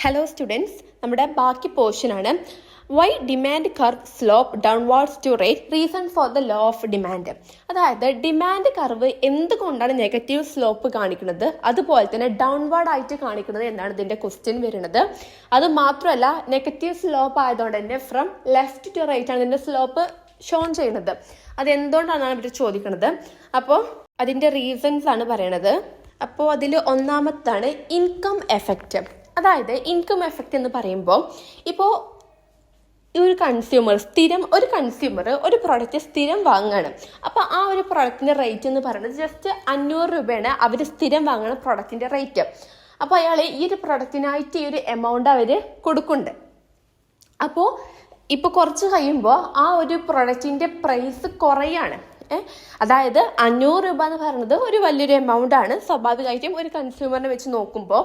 Hello students, നമ്മുടെ ബാക്കി പോർഷനാണ് why demand curve slope downwards to rate reason for the law of demand. അതായത് demand curve എന്തുകൊണ്ടാണ് negative slope കാണിക്കുന്നത്, അതുപോലെ തന്നെ ഡൗൺവാർഡ് ആയിട്ട് കാണിക്കുന്നത് എന്നാണ് ഇതിൻ്റെ ക്വസ്റ്റ്യൻ വരുന്നത്. അത് മാത്രമല്ല, നെഗറ്റീവ് സ്ലോപ്പ് ആയതുകൊണ്ട് തന്നെ ഫ്രം ലെഫ്റ്റ് ടു റൈറ്റ് ആണ് ഇതിൻ്റെ സ്ലോപ്പ് ഷോൺ ചെയ്യുന്നത്. അതെന്തുകൊണ്ടാണെന്നാണ് ഇവർ ചോദിക്കുന്നത്. അപ്പോൾ അതിൻ്റെ റീസൺസ് ആണ് പറയണത്. അപ്പോൾ അതിൽ ഒന്നാമത്താണ് ഇൻകം എഫക്റ്റ്. അതായത് ഇൻകം എഫക്റ്റ് എന്ന് പറയുമ്പോൾ ഇപ്പോൾ ഒരു കൺസ്യൂമർ ഒരു പ്രോഡക്റ്റ് സ്ഥിരം വാങ്ങുകയാണ്. അപ്പോൾ ആ ഒരു പ്രോഡക്റ്റിൻ്റെ റേറ്റ് എന്ന് പറയുന്നത് ജസ്റ്റ് 500 രൂപയാണ് അവർ സ്ഥിരം വാങ്ങുന്ന പ്രോഡക്റ്റിൻ്റെ റേറ്റ്. അപ്പോൾ അയാൾ ഈ ഒരു പ്രോഡക്റ്റിനായിട്ട് ഈ ഒരു എമൗണ്ട് അവർ കൊടുക്കുന്നുണ്ട്. അപ്പോൾ ഇപ്പോൾ കുറച്ച് കഴിയുമ്പോൾ ആ ഒരു പ്രൊഡക്റ്റിൻ്റെ പ്രൈസ് കുറയാണ്. അതായത് 500 രൂപ എന്ന് പറയുന്നത് ഒരു വലിയൊരു എമൗണ്ട് ആണ് സ്വാഭാവികമായിട്ടും ഒരു കൺസ്യൂമറിനെ വെച്ച് നോക്കുമ്പോൾ.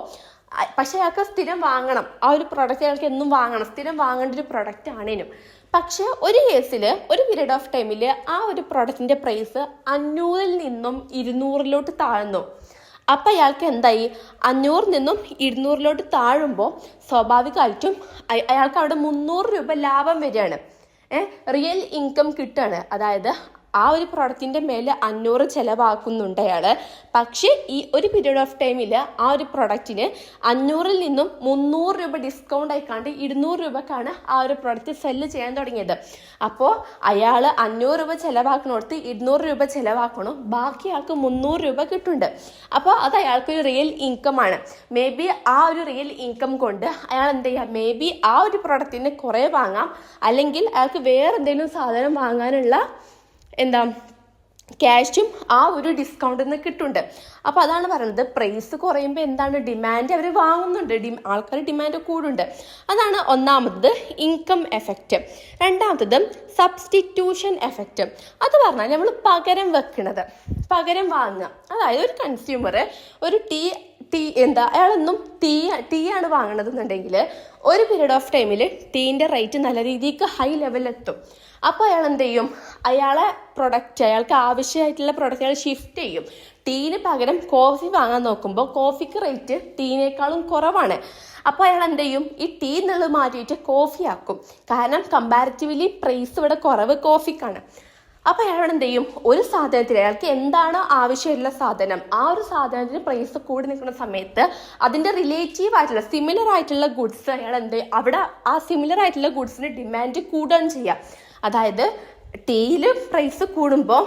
പക്ഷേ അയാൾക്ക് സ്ഥിരം വാങ്ങണം, ആ ഒരു പ്രൊഡക്റ്റ് അയാൾക്ക് എന്നും വാങ്ങണം, സ്ഥിരം വാങ്ങേണ്ട ഒരു പ്രൊഡക്റ്റ് ആണേനും. പക്ഷെ ഒരു കേസിൽ ഒരു പീരീഡ് ഓഫ് ടൈമിൽ ആ ഒരു പ്രൊഡക്റ്റിൻ്റെ പ്രൈസ് 500-ൽ നിന്നും 200-ലോട്ട് താഴ്ന്നു. അപ്പം അയാൾക്ക് എന്തായി, 500-ൽ നിന്നും 200-ലോട്ട് താഴുമ്പോൾ സ്വാഭാവികമായിട്ടും അയാൾക്ക് അവിടെ 300 രൂപ ലാഭം വരികയാണ്. റിയൽ ഇൻകം കിട്ടുകയാണ്. അതായത് ആ ഒരു പ്രോഡക്റ്റിൻ്റെ മേലെ 500 ചിലവാക്കുന്നുണ്ട് അയാൾ. പക്ഷേ ഈ ഒരു പീരീഡ് ഓഫ് ടൈമിൽ ആ ഒരു പ്രൊഡക്റ്റിന് 500-ൽ നിന്നും 300 രൂപ ഡിസ്കൗണ്ട് ആയിക്കാണ്ട് 200 രൂപക്കാണ് ആ ഒരു പ്രൊഡക്റ്റ് സെല്ല് ചെയ്യാൻ തുടങ്ങിയത്. അപ്പോൾ അയാൾ 500 രൂപ ചിലവാക്കണോടത്ത് 200 രൂപ ചിലവാക്കണം, ബാക്കി അയാൾക്ക് 300 രൂപ കിട്ടുന്നുണ്ട്. അപ്പോൾ അത് അയാൾക്കൊരു റിയൽ ഇൻകം ആണ്. മേ ബി ആ ഒരു റിയൽ ഇൻകം കൊണ്ട് അയാൾ എന്ത് ചെയ്യുക, മേ ബി ആ ഒരു പ്രൊഡക്റ്റിന് കുറേ വാങ്ങാം, അല്ലെങ്കിൽ അയാൾക്ക് വേറെ എന്തെങ്കിലും സാധനം വാങ്ങാനുള്ള ക്യാഷും ആ ഒരു ഡിസ്കൗണ്ടിൽ നിന്ന് കിട്ടുന്നുണ്ട്. അപ്പോൾ അതാണ് പറയുന്നത്, പ്രൈസ് കുറയുമ്പോൾ എന്താണ് ഡിമാൻഡ് അവർ വാങ്ങുന്നുണ്ട്, ആൾക്കാർ ഡിമാൻഡ് കൂടുന്നുണ്ട്. അതാണ് ഒന്നാമത്തത് ഇൻകം എഫക്റ്റ്. രണ്ടാമത്തത് സബ്സ്റ്റിറ്റ്യൂഷൻ എഫക്റ്റ്. അത് പറഞ്ഞാൽ നമ്മൾ പകരം വെക്കുന്നത്, പകരം വാങ്ങുക. അതായത് ഒരു കൺസ്യൂമർ ഒരു അയാളൊന്നും ടീ ആണ് വാങ്ങണതെന്നുണ്ടെങ്കിൽ ഒരു പീരീഡ് ഓഫ് ടൈമിൽ ടീൻ്റെ റേറ്റ് നല്ല രീതിക്ക് ഹൈ ലെവലിലെത്തും. അപ്പോൾ അയാൾ എന്ത് ചെയ്യും, അയാൾക്ക് ആവശ്യമായിട്ടുള്ള പ്രൊഡക്റ്റ് അയാൾ ഷിഫ്റ്റ് ചെയ്യും. ടീന് പകരം കോഫി വാങ്ങാൻ നോക്കുമ്പോൾ കോഫിക്ക് റേറ്റ് ടീനേക്കാളും കുറവാണ്. അപ്പോൾ അയാൾ എന്ത് ചെയ്യും, ഈ ടീ എന്നുള്ളത് മാറ്റിയിട്ട് കോഫി ആക്കും. കാരണം കമ്പാരിറ്റീവ്ലി പ്രൈസ് ഇവിടെ കുറവ് കോഫിക്കാണ്. അപ്പോൾ അയാൾ എന്ത് ചെയ്യും, ഒരു സാധനത്തിന് അയാൾക്ക് എന്താണോ ആവശ്യമുള്ള സാധനം, ആ ഒരു സാധനത്തിന് പ്രൈസ് കൂടി നിൽക്കുന്ന സമയത്ത് അതിൻ്റെ റിലേറ്റീവ് ആയിട്ടുള്ള സിമിലർ ആയിട്ടുള്ള ഗുഡ്സ് അയാൾ എന്ത് ചെയ്യും, അവിടെ ആ സിമിലർ ആയിട്ടുള്ള ഗുഡ്സിന് ഡിമാൻഡ് കൂടുകയാണ് ചെയ്യുക. അതായത് ടീയിൽ പ്രൈസ് കൂടുമ്പോൾ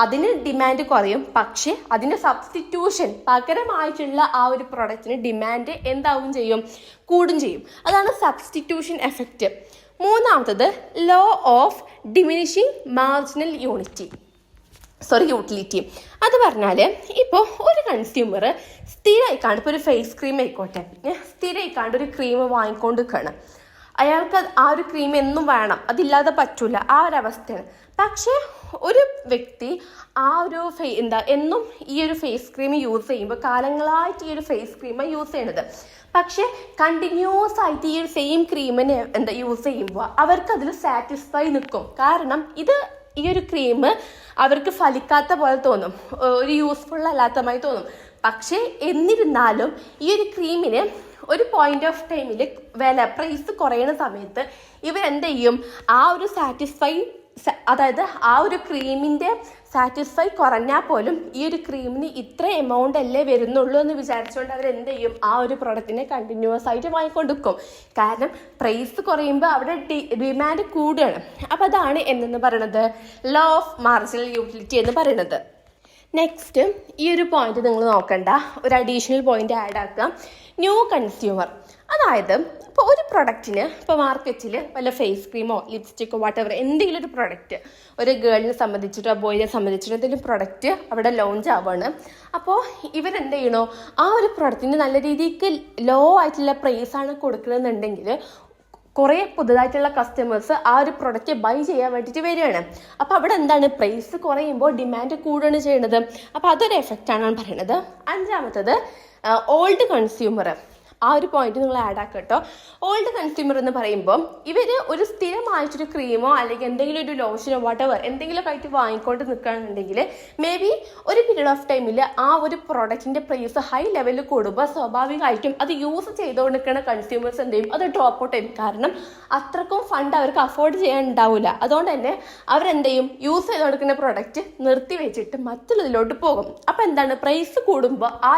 അതിന് ഡിമാൻഡ് കുറയും, പക്ഷേ അതിൻ്റെ സബ്സ്റ്റിറ്റ്യൂഷൻ പകരമായിട്ടുള്ള ആ ഒരു പ്രൊഡക്റ്റിന് ഡിമാൻഡ് എന്താവും ചെയ്യും, കൂടും ചെയ്യും. അതാണ് സബ്സ്റ്റിറ്റ്യൂഷൻ എഫക്റ്റ്. മൂന്നാമത്തത് law of diminishing marginal utility. അത് പറഞ്ഞാൽ ഇപ്പോൾ ഒരു കൺസ്യൂമർ സ്ഥിരമായിക്കാണ്ട്, ഇപ്പോൾ ഒരു ഫേസ് ക്രീം ആയിക്കോട്ടെ, സ്ഥിരമായിക്കാണ്ട് ഒരു ക്രീം വാങ്ങിക്കൊണ്ട് നിൽക്കണം. അയാൾക്ക് ആ ഒരു ക്രീം എന്നും വേണം, അതില്ലാതെ പറ്റൂല, ആ ഒരു അവസ്ഥയാണ്. പക്ഷേ ഒരു വ്യക്തി ആ ഒരു എന്നും ഈ ഒരു ഫേസ് ക്രീം യൂസ് ചെയ്യുമ്പോൾ, കാലങ്ങളായിട്ട് ഈ ഒരു ഫേസ് ക്രീമാണ് യൂസ് ചെയ്യണത്, പക്ഷേ കണ്ടിന്യൂസ് ആയിട്ട് ഈ ഒരു സെയിം ക്രീമിനെ യൂസ് ചെയ്യുമ്പോൾ അവർക്ക് അതിൽ സാറ്റിസ്ഫൈ നിൽക്കും. കാരണം ഈ ഒരു ക്രീം അവർക്ക് ഫലിക്കാത്ത പോലെ തോന്നും, ഒരു യൂസ്ഫുൾ അല്ലാത്തമായി തോന്നും. പക്ഷേ എന്നിരുന്നാലും ഈ ഒരു ക്രീമിന് ഒരു പോയിന്റ് ഓഫ് ടൈമിൽ പ്രൈസ് കുറയുന്ന സമയത്ത് ഇവരെന്ത് ചെയ്യും, ആ ഒരു അതായത് ആ ഒരു ക്രീമിൻ്റെ സാറ്റിസ്ഫൈ കുറഞ്ഞാൽ പോലും ഈ ഒരു ക്രീമിന് ഇത്ര എമൗണ്ട് അല്ലേ വരുന്നുള്ളൂ എന്ന് വിചാരിച്ചുകൊണ്ട് അവരെന്ത് ചെയ്യും, ആ ഒരു പ്രൊഡക്റ്റിനെ കണ്ടിന്യൂസ് ആയിട്ട് വാങ്ങിക്കൊണ്ടിരിക്കും. കാരണം പ്രൈസ് കുറയുമ്പോൾ അവിടെ ഡിമാൻഡ് കൂടുകയാണ്. അപ്പോൾ അതാണ് എന്തെന്ന് പറയുന്നത്, ലോ ഓഫ് മാർജിനൽ യൂട്ടിലിറ്റി എന്ന് പറയുന്നത്. നെക്സ്റ്റ് ഈ ഒരു പോയിന്റ് നിങ്ങൾ നോക്കണ്ട, ഒരു അഡീഷണൽ പോയിന്റ് ആഡ് ആക്കാം, ന്യൂ കൺസ്യൂമർ. അതായത് ഇപ്പോൾ ഒരു പ്രൊഡക്റ്റിന് ഇപ്പോൾ മാർക്കറ്റിൽ വല്ല ഫേസ് ക്രീമോ ലിപ്സ്റ്റിക്കോ വാട്ടെവർ എന്തെങ്കിലും ഒരു പ്രൊഡക്റ്റ് ഒരു ഗേളിനെ സംബന്ധിച്ചിട്ടോ ബോയിനെ സംബന്ധിച്ചിട്ടോ എന്തെങ്കിലും പ്രൊഡക്റ്റ് അവിടെ ലോഞ്ച് ആവുകയാണ്. അപ്പോൾ ഇവരെന്ത് ചെയ്യണോ, ആ ഒരു പ്രൊഡക്റ്റിന് നല്ല രീതിക്ക് ലോ ആയിട്ടുള്ള പ്രൈസാണ് കൊടുക്കണമെന്നുണ്ടെങ്കിൽ കുറേ പുതുതായിട്ടുള്ള കസ്റ്റമേഴ്സ് ആ ഒരു പ്രൊഡക്റ്റ് ബൈ ചെയ്യാൻ വേണ്ടിയിട്ട് വരികയാണ്. അപ്പോൾ അവിടെ എന്താണ്, പ്രൈസ് കുറയുമ്പോൾ ഡിമാൻഡ് കൂടുകയാണ് ചെയ്യുന്നത്. അപ്പോൾ അതൊരു എഫക്റ്റാണ് പറയുന്നത്. അഞ്ചാമത്തത് ഓൾഡ് കൺസ്യൂമർ. ആ ഒരു പോയിന്റ് നിങ്ങൾ ആഡ് ആക്കുക കേട്ടോ. ഓൾഡ് കൺസ്യൂമർ എന്ന് പറയുമ്പോൾ ഇവർ ഒരു സ്ഥിരമായിട്ടൊരു ക്രീമോ അല്ലെങ്കിൽ എന്തെങ്കിലും ഒരു ലോഷനോ വട്ടവർ എന്തെങ്കിലുമൊക്കെ ആയിട്ട് വാങ്ങിക്കൊണ്ട് നിൽക്കുകയാണെന്നുണ്ടെങ്കിൽ മേ ബി ഒരു പീരീഡ് ഓഫ് ടൈമിൽ ആ ഒരു പ്രൊഡക്റ്റിൻ്റെ പ്രൈസ് ഹൈ ലെവലിൽ കൂടുമ്പോൾ സ്വാഭാവികമായിട്ടും അത് യൂസ് ചെയ്തുകൊണ്ട് നിൽക്കുന്ന കൺസ്യൂമേഴ്സ് എന്ത് ചെയ്യും, അത് ഡ്രോപ്പ് ഔട്ട് ചെയ്യും. കാരണം അത്രക്കും ഫണ്ട് അവർക്ക് അഫോർഡ് ചെയ്യാൻ ഉണ്ടാവില്ല. അതുകൊണ്ട് തന്നെ അവരെന്ത് ചെയ്യും, യൂസ് ചെയ്ത് കൊടുക്കുന്ന പ്രൊഡക്റ്റ് നിർത്തി വെച്ചിട്ട് മറ്റുള്ളതിലോട്ട് പോകും. അപ്പോൾ എന്താണ്, പ്രൈസ് കൂടുമ്പോൾ ആ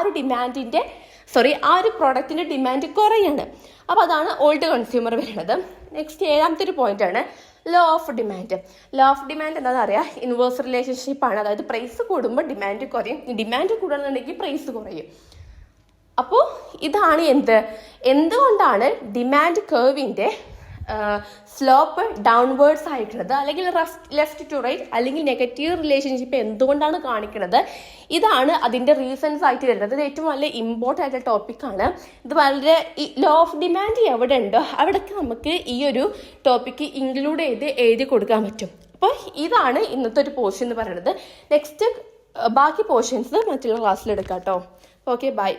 ഒരു പ്രോഡക്റ്റിൻ്റെ ഡിമാൻഡ് കുറയാണ്. അപ്പോൾ അതാണ് ഓൾഡ് കൺസ്യൂമർ വരുന്നത്. നെക്സ്റ്റ് 7ാമത്തെ ഒരു പോയിന്റാണ് law of demand. Law of demand എന്താണെന്ന് അറിയാം, ഇൻവേഴ്സ് റിലേഷൻഷിപ്പാണ്. അതായത് പ്രൈസ് കൂടുമ്പോൾ ഡിമാൻഡ് കുറയും, ഡിമാൻഡ് കൂടുകയാണെന്നുണ്ടെങ്കിൽ പ്രൈസ് കുറയും. അപ്പോൾ ഇതാണ് എന്തുകൊണ്ടാണ് ഡിമാൻഡ് കർവിൻ്റെ സ്ലോപ്പ് ഡൗൺവേർഡ്സ് ആയിട്ടുള്ളത്, അല്ലെങ്കിൽ ലെഫ്റ്റ് ടു റൈറ്റ്, അല്ലെങ്കിൽ നെഗറ്റീവ് റിലേഷൻഷിപ്പ് എന്തുകൊണ്ടാണ് കാണിക്കുന്നത്, ഇതാണ് അതിൻ്റെ റീസൺസ് ആയിട്ട് വരുന്നത്. ഇത് ഏറ്റവും വളരെ ഇമ്പോർട്ടൻ്റ് ആയിട്ടുള്ള ടോപ്പിക്കാണ്. ഇത് വളരെ ലോ ഓഫ് ഡിമാൻഡ് എവിടെ ഉണ്ടോ അവിടേക്ക് നമുക്ക് ഈ ഒരു ടോപ്പിക്ക് ഇൻക്ലൂഡ് ചെയ്ത് എഴുതി കൊടുക്കാൻ പറ്റും. അപ്പോൾ ഇതാണ് ഇന്നത്തെ ഒരു പോർഷൻ എന്ന് പറയുന്നത്. നെക്സ്റ്റ് ബാക്കി പോർഷൻസ് മറ്റുള്ള ക്ലാസ്സിൽ എടുക്കാം കേട്ടോ. Okay, by.